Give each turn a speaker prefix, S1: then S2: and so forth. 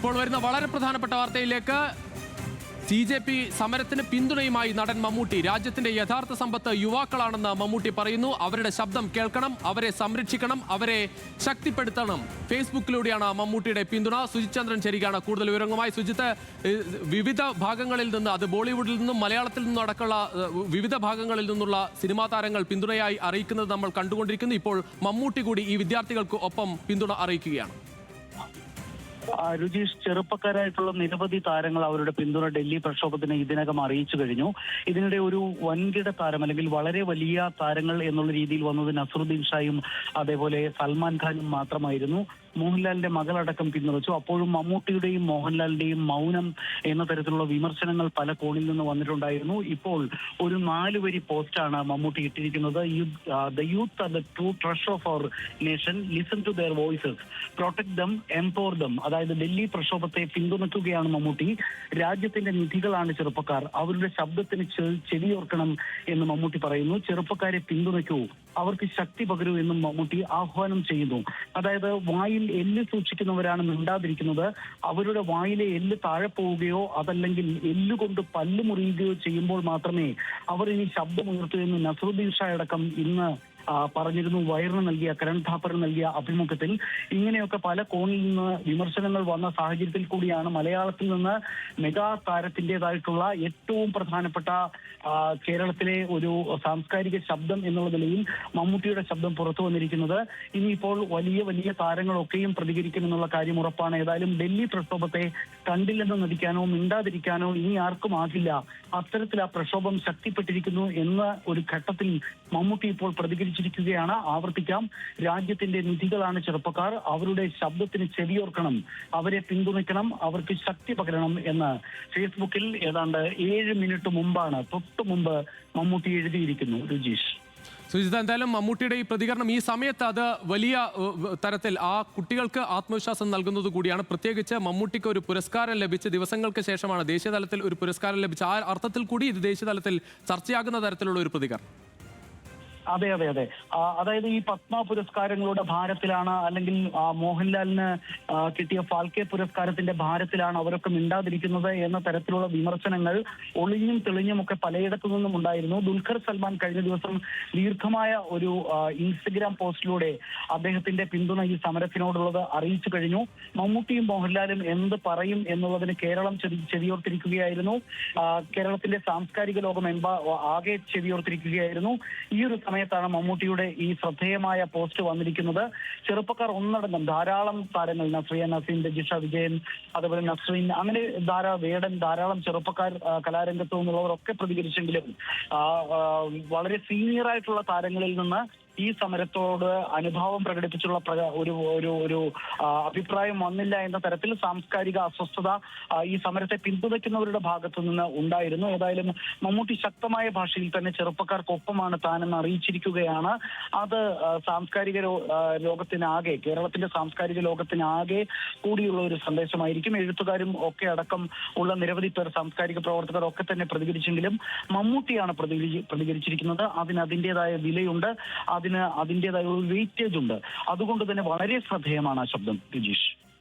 S1: ഇപ്പോൾ വരുന്ന വളരെ പ്രധാനപ്പെട്ട വാർത്തയിലേക്ക്. CJP സമരത്തിന് പിന്തുണയുമായി നടൻ മമ്മൂട്ടി. രാജ്യത്തിന്റെ യഥാർത്ഥ സമ്പത്ത് യുവാക്കളാണെന്ന് മമ്മൂട്ടി പറയുന്നു. അവരുടെ ശബ്ദം കേൾക്കണം, അവരെ സംരക്ഷിക്കണം, അവരെ ശക്തിപ്പെടുത്തണം. ഫേസ്ബുക്കിലൂടെയാണ് മമ്മൂട്ടിയുടെ പിന്തുണ. സുജിത് ചന്ദ്രൻ ചേരുകയാണ് കൂടുതൽ വിവരങ്ങളുമായി. സുജിത്ത്, വിവിധ ഭാഗങ്ങളിൽ നിന്ന്, അത് ബോളിവുഡിൽ നിന്നും മലയാളത്തിൽ നിന്നും അടക്കമുള്ള വിവിധ ഭാഗങ്ങളിൽ നിന്നുള്ള സിനിമാ താരങ്ങൾ പിന്തുണയായി അറിയിക്കുന്നത് നമ്മൾ കണ്ടുകൊണ്ടിരിക്കുന്നു. ഇപ്പോൾ മമ്മൂട്ടി കൂടി ഈ വിദ്യാർത്ഥികൾക്ക് ഒപ്പം പിന്തുണ അറിയിക്കുകയാണ്.
S2: രുചീഷ്, ചെറുപ്പക്കാരായിട്ടുള്ള നിരവധി താരങ്ങൾ അവരുടെ പിന്തുണ ഡൽഹി പ്രക്ഷോഭത്തിന് ഇതിനകം അറിയിച്ചു കഴിഞ്ഞു. ഇതിനിടെ ഒരു വൻകിട താരം അല്ലെങ്കിൽ വളരെ വലിയ താരങ്ങൾ എന്നുള്ള രീതിയിൽ വന്നത് നസറുദ്ദീൻ ഷായും അതേപോലെ സൽമാൻ ഖാനും മാത്രമായിരുന്നു. മോഹൻലാലിന്റെ മകളടക്കം പിന്തുണച്ചു. അപ്പോഴും മമ്മൂട്ടിയുടെയും മോഹൻലാലിന്റെയും മൗനം എന്ന തരത്തിലുള്ള വിമർശനങ്ങൾ പല കോണിൽ നിന്ന് വന്നിട്ടുണ്ടായിരുന്നു. ഇപ്പോൾ ഒരു 4 വരി പോസ്റ്റാണ് മമ്മൂട്ടി ഇട്ടിരിക്കുന്നത്. The youth are the true treasure of our nation, listen to their voices, protect them, empower them. അതായത് ഡൽഹി പ്രക്ഷോഭത്തെ പിന്തുണയ്ക്കുകയാണ് മമ്മൂട്ടി. രാജ്യത്തിന്റെ നിധികളാണ് ചെറുപ്പക്കാർ, അവരുടെ ശബ്ദത്തിന് ചെവിയോർക്കണം എന്ന് മമ്മൂട്ടി പറയുന്നു. ചെറുപ്പക്കാരെ പിന്തുണയ്ക്കൂ, അവർക്ക് ശക്തി പകരൂ എന്നും മമ്മൂട്ടി ആഹ്വാനം ചെയ്യുന്നു. അതായത് വായിൽ എല്ല് സൂക്ഷിക്കുന്നവരാണ് മിണ്ടാതിരിക്കുന്നത്. അവരുടെ വായിലെ എല്ല് താഴെ പോവുകയോ അതല്ലെങ്കിൽ എല്ലുകൊണ്ട് പല്ല് മുറിയുകയോ ചെയ്യുമ്പോൾ മാത്രമേ അവർ ഇനി ശബ്ദമുയർത്തൂ എന്ന് നസറുദ്ദീൻ ഷാ അടക്കം ഇന്ന് പറഞ്ഞിരുന്നു. വയറിന് നൽകിയ, കരൺ ഥാപ്പറിന് നൽകിയ അഭിമുഖത്തിൽ. ഇങ്ങനെയൊക്കെ പല കോണിൽ നിന്ന് വിമർശനങ്ങൾ വന്ന സാഹചര്യത്തിൽ കൂടിയാണ് മലയാളത്തിൽ നിന്ന് മെഗാ താരത്തിൻ്റെതായിട്ടുള്ള ഏറ്റവും പ്രധാനപ്പെട്ട കേരളത്തിലെ ഒരു സാംസ്കാരിക ശബ്ദം എന്നുള്ള നിലയിൽ മമ്മൂട്ടിയുടെ ശബ്ദം പുറത്തു വന്നിരിക്കുന്നത്. ഇനിയിപ്പോൾ വലിയ വലിയ താരങ്ങളൊക്കെയും പ്രതികരിക്കുമെന്നുള്ള കാര്യം ഉറപ്പാണ്. ഏതായാലും ഡൽഹി പ്രക്ഷോഭത്തെ കണ്ടില്ലെന്ന് നടിക്കാനോ മിണ്ടാതിരിക്കാനോ ഇനി ആർക്കും ആകില്ല. അത്തരത്തിൽ ആ പ്രക്ഷോഭം ശക്തിപ്പെട്ടിരിക്കുന്നു എന്ന ഒരു ഘട്ടത്തിൽ മമ്മൂട്ടി ഇപ്പോൾ പ്രതികരിച്ചിരിക്കുകയാണ്. ആവർത്തിക്കാം, രാജ്യത്തിന്റെ നിധികളാണ് ചെറുപ്പക്കാർ, അവരുടെ ശബ്ദത്തിന് ചെവിയോർക്കണം, അവരെ പിന്തുണയ്ക്കണം, അവർക്ക് ശക്തി പകരണം എന്ന് ഫേസ്ബുക്കിൽ ഏതാണ്ട് 7 മിനിറ്റ് മുമ്പാണ്, തൊട്ടു മുമ്പ് മമ്മൂട്ടി എഴുതിയിരിക്കുന്നു. രുചീഷ്,
S1: സുജിത, എന്തായാലും മമ്മൂട്ടിയുടെ ഈ പ്രതികരണം ഈ സമയത്ത് അത് വലിയ തരത്തിൽ ആ കുട്ടികൾക്ക് ആത്മവിശ്വാസം നൽകുന്നത് കൂടിയാണ്. പ്രത്യേകിച്ച് മമ്മൂട്ടിക്ക് ഒരു പുരസ്കാരം ലഭിച്ച ദിവസങ്ങൾക്ക് ശേഷമാണ് ദേശീയതലത്തിൽ ഒരു പുരസ്കാരം ലഭിച്ച ആ അർത്ഥത്തിൽ കൂടി ഇത് ദേശീയതലത്തിൽ ചർച്ചയാകുന്ന തരത്തിലുള്ള ഒരു പ്രതികരണം.
S2: അതെ അതെ അതെ അതായത് ഈ പത്മ പുരസ്കാരങ്ങളുടെ ഭാരത്തിലാണ്, അല്ലെങ്കിൽ മോഹൻലാലിന് കിട്ടിയ ഫാൽക്കെ പുരസ്കാരത്തിന്റെ ഭാരത്തിലാണ് അവരൊക്കെ മിണ്ടാതിരിക്കുന്നത് എന്ന തരത്തിലുള്ള വിമർശനങ്ങൾ ഒളിഞ്ഞും തെളിഞ്ഞും ഒക്കെ പലയിടത്തു നിന്നും ഉണ്ടായിരുന്നു. ദുൽഖർ സൽമാൻ കഴിഞ്ഞ ദിവസം ദീർഘമായ ഒരു ഇൻസ്റ്റഗ്രാം പോസ്റ്റിലൂടെ അദ്ദേഹത്തിന്റെ പിന്തുണ ഈ സമരത്തിനോടുള്ളത് അറിയിച്ചു കഴിഞ്ഞു. മമ്മൂട്ടിയും മോഹൻലാലും എന്ത് പറയും എന്നുള്ളതിന് കേരളം ചെവിയോർത്തിരിക്കുകയായിരുന്നു. കേരളത്തിന്റെ സാംസ്കാരിക ലോകം ആകെ ചെവിയോർത്തിരിക്കുകയായിരുന്നു. ഈ ഒരു സമയത്താണ് മമ്മൂട്ടിയുടെ ഈ ശ്രദ്ധേയമായ പോസ്റ്റ് വന്നിരിക്കുന്നത്. ചെറുപ്പക്കാർ ഒന്നടങ്കം ധാരാളം താരങ്ങൾ, നസ്രിയ നസീം, രജിഷ വിജയൻ, അതുപോലെ നസ്രീൻ, അങ്ങനെ വേടൻ, ധാരാളം ചെറുപ്പക്കാർ കലാരംഗത്തു നിന്നുള്ളവരൊക്കെ പ്രതികരിച്ചെങ്കിലും വളരെ സീനിയർ ആയിട്ടുള്ള താരങ്ങളിൽ നിന്ന് ഈ സമരത്തോട് അനുഭാവം പ്രകടിപ്പിച്ചുള്ള ഒരു അഭിപ്രായം വന്നില്ല എന്ന തരത്തിൽ സാംസ്കാരിക അസ്വസ്ഥത ഈ സമരത്തെ പിന്തുണയ്ക്കുന്നവരുടെ ഭാഗത്തു നിന്ന് ഉണ്ടായിരുന്നു. ഏതായാലും മമ്മൂട്ടി ശക്തമായ ഭാഷയിൽ തന്നെ ചെറുപ്പക്കാർക്കൊപ്പമാണ് താനെന്ന് അറിയിച്ചിരിക്കുകയാണ്. അത് സാംസ്കാരിക ലോകത്തിനാകെ, കേരളത്തിന്റെ സാംസ്കാരിക ലോകത്തിനാകെ കൂടിയുള്ള ഒരു സന്ദേശമായിരിക്കും. എഴുത്തുകാരും ഒക്കെ അടക്കം ഉള്ള നിരവധി പേർ, സാംസ്കാരിക പ്രവർത്തകർ ഒക്കെ തന്നെ പ്രതികരിച്ചെങ്കിലും മമ്മൂട്ടിയാണ് പ്രതികരിച്ചിരിക്കുന്നത്. അതിന് അതിൻ്റെതായ വിലയുണ്ട്, അതിൻ്റെതായ ഒരു വെയിറ്റേജ് ഉണ്ട്. അതുകൊണ്ട് തന്നെ വളരെ ശ്രദ്ധേയമാണ് ആ ശബ്ദം. രജീഷ്.